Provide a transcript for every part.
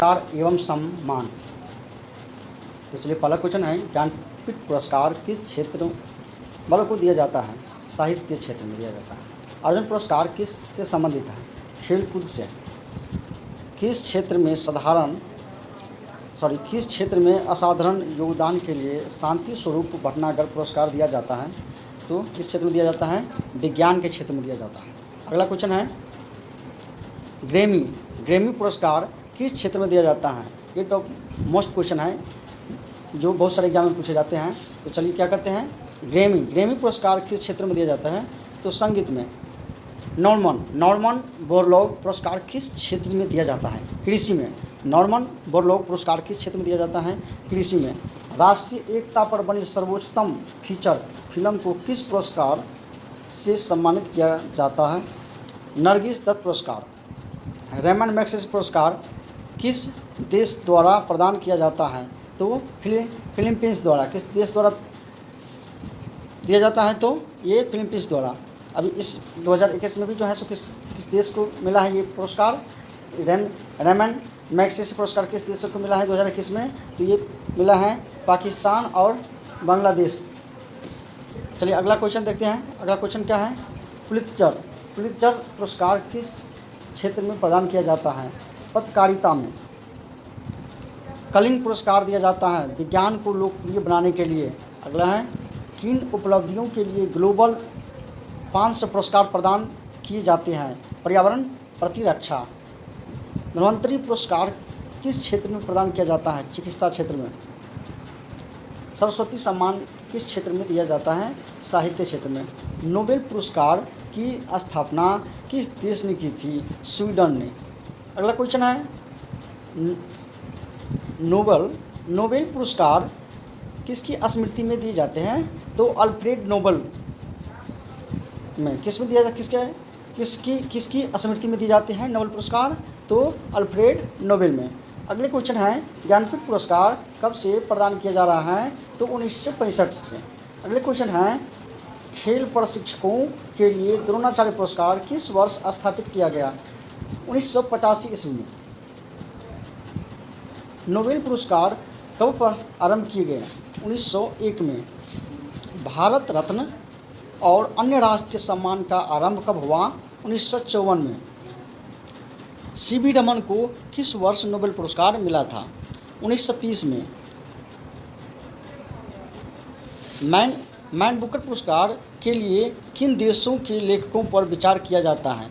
पुरस्कार एवं सम्मान। तो चलिए पहला क्वेश्चन है, ज्ञानपीठ पुरस्कार किस क्षेत्र वालों को दिया जाता है? साहित्य क्षेत्र में दिया जाता है। अर्जुन पुरस्कार किस से संबंधित है? खेलकूद से। किस क्षेत्र में असाधारण योगदान के लिए शांति स्वरूप भटनागर पुरस्कार दिया जाता है? तो किस क्षेत्र में दिया जाता है? विज्ञान के क्षेत्र में दिया जाता है। अगला क्वेश्चन है, ग्रैमी पुरस्कार किस क्षेत्र में दिया जाता है? ये तो मोस्ट क्वेश्चन है जो बहुत सारे एग्जाम में पूछे जाते हैं। तो चलिए क्या कहते हैं, ग्रैमी पुरस्कार किस क्षेत्र में दिया जाता है? तो संगीत में। नॉर्मन बोरलॉग पुरस्कार किस क्षेत्र में दिया जाता है? कृषि में। नॉर्मन बोरलॉग पुरस्कार किस क्षेत्र में दिया जाता है? कृषि में। राष्ट्रीय एकता पर बनी सर्वोत्तम फीचर फिल्म को किस पुरस्कार से सम्मानित किया जाता है? नरगिस दत्त पुरस्कार। रेमंड मैग्सेसे पुरस्कार किस देश द्वारा प्रदान किया जाता है? तो फिलीपींस द्वारा। किस देश द्वारा दिया जाता है? तो ये फिलीपींस द्वारा। अभी इस 2021 में भी जो है सो किस देश को मिला है ये पुरस्कार? रेमंड मैग्सेसे पुरस्कार किस देश को मिला है 2021 में? तो ये मिला है पाकिस्तान और बांग्लादेश। चलिए अगला क्वेश्चन देखते हैं। अगला क्वेश्चन क्या है, पुलित्जर पुरस्कार किस क्षेत्र में प्रदान किया जाता है? पत्रकारिता में। कलिंग पुरस्कार दिया जाता है विज्ञान को लोकप्रिय बनाने के लिए। अगला है, किन उपलब्धियों के लिए ग्लोबल 500 पुरस्कार प्रदान किए जाते हैं? पर्यावरण, प्रतिरक्षा। धन्वंतरी पुरस्कार किस क्षेत्र में प्रदान किया जाता है? चिकित्सा क्षेत्र में। सरस्वती सम्मान किस क्षेत्र में दिया जाता है? साहित्य क्षेत्र में। नोबेल पुरस्कार की स्थापना किस देश ने की थी? स्वीडन ने। अगला क्वेश्चन है, नोबेल पुरस्कार किसकी स्मृति में दिए जाते हैं? तो अल्फ्रेड नोबेल में। किस में दिया जाता किसकी स्मृति में दिए जाते हैं नोबेल पुरस्कार? तो अल्फ्रेड नोबेल में। अगले क्वेश्चन है, ज्ञानपीठ पुरस्कार कब से प्रदान किया जा रहा है? तो 1965 से। अगले क्वेश्चन है, खेल प्रशिक्षकों के लिए द्रोणाचार्य पुरस्कार किस वर्ष स्थापित किया गया? 1985 ईस्वी में। नोबेल पुरस्कार कब आरंभ किए गए? 1901 में। भारत रत्न और अन्य राष्ट्रीय सम्मान का आरंभ कब हुआ? 1954 में। सीवी रमन को किस वर्ष नोबेल पुरस्कार मिला था? 1930 में। मैन बुकर पुरस्कार के लिए किन देशों के लेखकों पर विचार किया जाता है?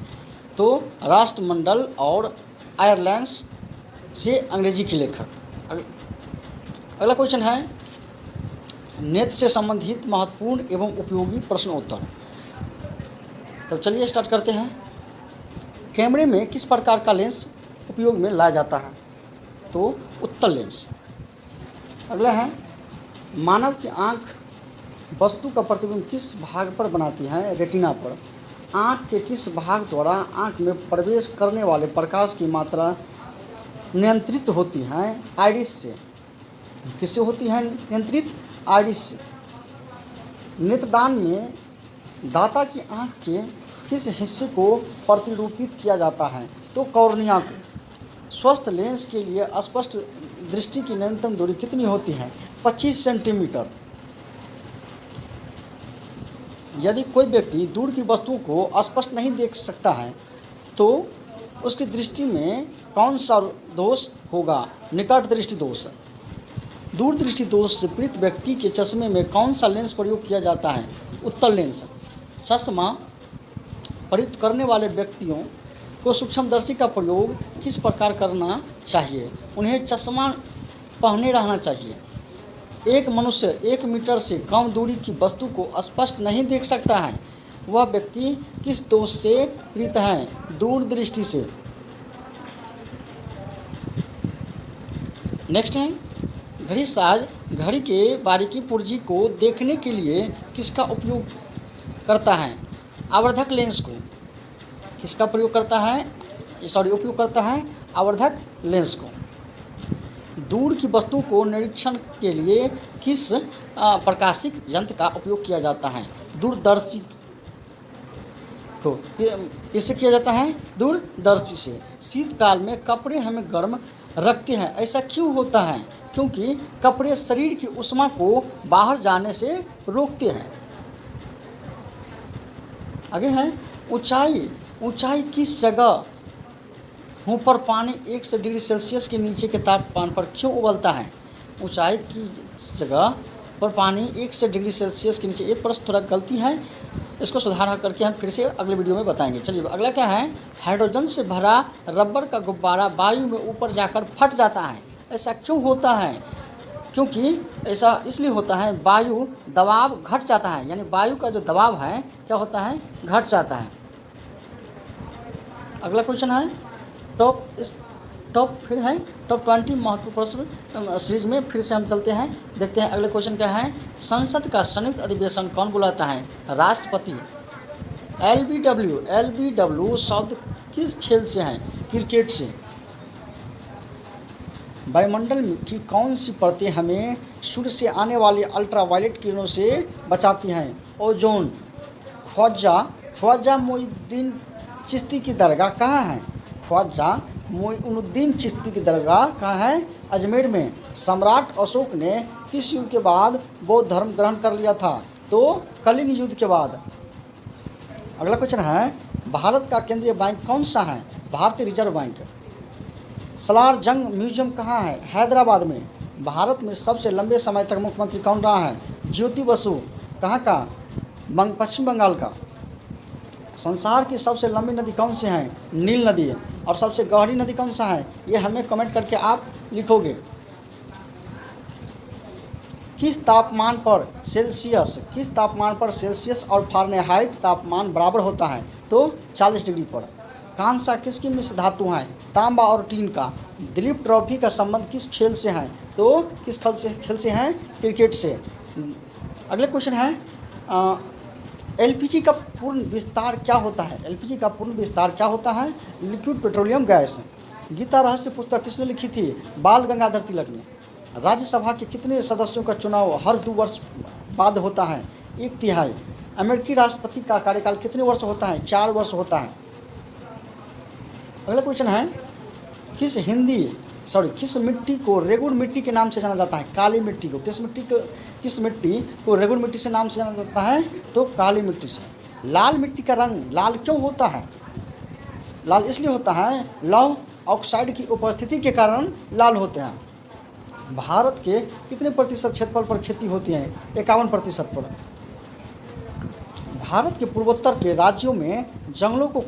तो राष्ट्रमंडल और आयरलैंड से अंग्रेजी के लेखक। अगला क्वेश्चन है, नेत्र से संबंधित महत्वपूर्ण एवं उपयोगी प्रश्न उत्तर। तो चलिए स्टार्ट करते हैं। कैमरे में किस प्रकार का लेंस उपयोग में लाया जाता है? तो उत्तल लेंस। अगला है, मानव की आँख वस्तु का प्रतिबिंब किस भाग पर बनाती है? रेटिना पर। आँख के किस भाग द्वारा आँख में प्रवेश करने वाले प्रकाश की मात्रा नियंत्रित होती है? आइरिस से। किससे होती है नियंत्रित? आइरिस से। नेत्रदान में दाता की आँख के किस हिस्से को प्रतिरूपित किया जाता है? तो कॉर्निया को। स्वस्थ लेंस के लिए स्पष्ट दृष्टि की न्यूनतम दूरी कितनी होती है? 25 सेंटीमीटर। यदि कोई व्यक्ति दूर की वस्तुओं को स्पष्ट नहीं देख सकता है तो उसकी दृष्टि में कौन सा दोष होगा? निकट दृष्टि दोष। दूर दृष्टि दोष से पीड़ित व्यक्ति के चश्मे में कौन सा लेंस प्रयोग किया जाता है? उत्तल लेंस। चश्मा प्रयुक्त करने वाले व्यक्तियों को सूक्ष्मदर्शी का प्रयोग किस प्रकार करना चाहिए? उन्हें चश्मा पहने रहना चाहिए। एक मनुष्य 1 मीटर से कम दूरी की वस्तु को स्पष्ट नहीं देख सकता है, वह व्यक्ति किस दोष से पीड़ित है? दूर दृष्टि से। नेक्स्ट है, घड़ी साज घड़ी के बारीकी पुर्जी को देखने के लिए किसका उपयोग करता है? आवर्धक लेंस को। किसका प्रयोग करता है? उपयोग करता है आवर्धक लेंस को। दूर की वस्तु को निरीक्षण के लिए किस प्रकाशिक यंत्र का उपयोग किया जाता है? दूरदर्शी को। किससे किया जाता है? दूरदर्शी से। शीतकाल में कपड़े हमें गर्म रखते हैं। ऐसा क्यों होता है? क्योंकि कपड़े शरीर की ऊष्मा को बाहर जाने से रोकते हैं। आगे है ऊंचाई। ऊंचाई किस जगह ऊपर पानी 100 डिग्री सेल्सियस के नीचे के तापमान पर क्यों उबलता है? ऊंचाई की जगह पर पानी 100 डिग्री सेल्सियस के नीचे, ये प्रश्न थोड़ा गलती है, इसको सुधार करके हम फिर से अगले वीडियो में बताएंगे। चलिए अगला क्या है? हाइड्रोजन से भरा रबर का गुब्बारा वायु में ऊपर जाकर फट जाता है। ऐसा क्यों होता है? क्योंकि ऐसा इसलिए होता है, वायु दबाव घट जाता है, यानी वायु का जो दबाव है क्या होता है? घट जाता है। अगला क्वेश्चन है टॉप 20 महत्वपूर्ण प्रश्न सीरीज में फिर से हम चलते हैं, देखते हैं अगले क्वेश्चन क्या है। संसद का संयुक्त अधिवेशन कौन बुलाता है? राष्ट्रपति। LBW शब्द किस खेल से है? क्रिकेट से। वायुमंडल की कौन सी परतें हमें सूर्य से आने वाली अल्ट्रावायलेट किरणों से बचाती हैं? ओजोन। ख्वाजा मोइनुद्दीन चिश्ती की दरगाह कहाँ है? ख्वाजा मोइनुद्दीन चिश्ती की दरगाह कहाँ है? अजमेर में। सम्राट अशोक ने किस युद्ध के बाद बौद्ध धर्म ग्रहण कर लिया था? तो कलिंग युद्ध के बाद। अगला क्वेश्चन है भारत का केंद्रीय बैंक कौन सा है? भारतीय रिजर्व बैंक। सलार जंग म्यूजियम कहाँ है? हैदराबाद में। भारत में सबसे लंबे समय तक मुख्यमंत्री कौन रहा है? ज्योति बसु। कहाँ का? पश्चिम बंगाल का। संसार की सबसे लंबी नदी कौन सी है? नील नदी। और सबसे गहरी नदी कौन सा है? ये हमें कमेंट करके आप लिखोगे। किस तापमान पर सेल्सियस और फ़ारेनहाइट तापमान बराबर होता है? तो 40 डिग्री पर। कांसा किसकी मिश्र धातु है? तांबा और टीन का। दिलीप ट्रॉफी का संबंध किस खेल से है? तो किस खेल से है? क्रिकेट से। अगले क्वेश्चन है एलपीजी का पूर्ण विस्तार क्या होता है? एलपीजी का पूर्ण विस्तार क्या होता है? Liquid petroleum gas. गीता रहस्य पुस्तक किसने लिखी थी? बाल गंगाधर तिलक ने। राज्यसभा के कितने सदस्यों का चुनाव हर 2 वर्ष बाद होता है? 1/3। अमेरिकी राष्ट्रपति का कार्यकाल कितने वर्ष होता है? 4 वर्ष होता है। अगला क्वेश्चन है किस मिट्टी को रेगुड़ मिट्टी के नाम से जाना जाता है? काली मिट्टी को। किस मिट्टी को रेगुड़ मिट्टी से नाम से जाना जाता है? तो काली मिट्टी से। लाल मिट्टी का रंग लाल क्यों होता है? लाल इसलिए होता है, लौह ऑक्साइड की उपस्थिति के कारण लाल होते हैं। भारत के कितने प्रतिशत क्षेत्रफल पर खेती होती है? 51% पर। भारत के पूर्वोत्तर के राज्यों में जंगलों को